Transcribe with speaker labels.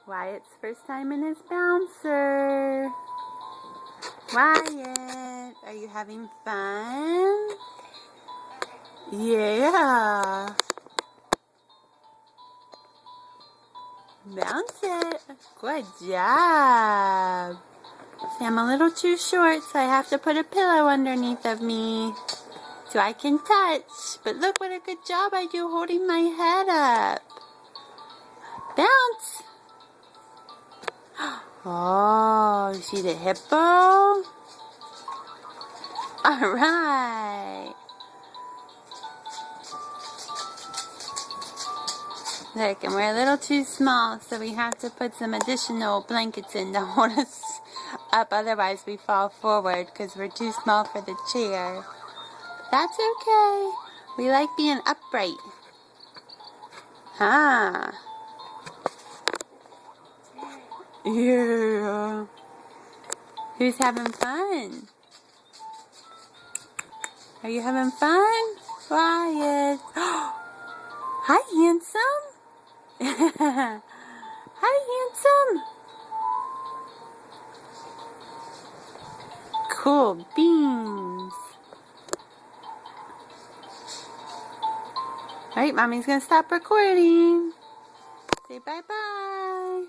Speaker 1: Wyatt's first time in his bouncer. Wyatt, are you having fun? Yeah. Bounce it. Good job. See, I'm a little too short, so I have to put a pillow underneath of me so I can touch. But look what a good job I do holding my head up. Bounce. Oh, you see the hippo? All right. Look, and we're a little too small, so we have to put some additional blankets in to hold us up. Otherwise, we fall forward because we're too small for the chair. But that's okay. We like being upright. Huh? Yeah. Who's having fun? Are you having fun? Wyatt. Hi, handsome. Hi, handsome. Cool beans. Alright, Mommy's gonna stop recording. Say bye-bye.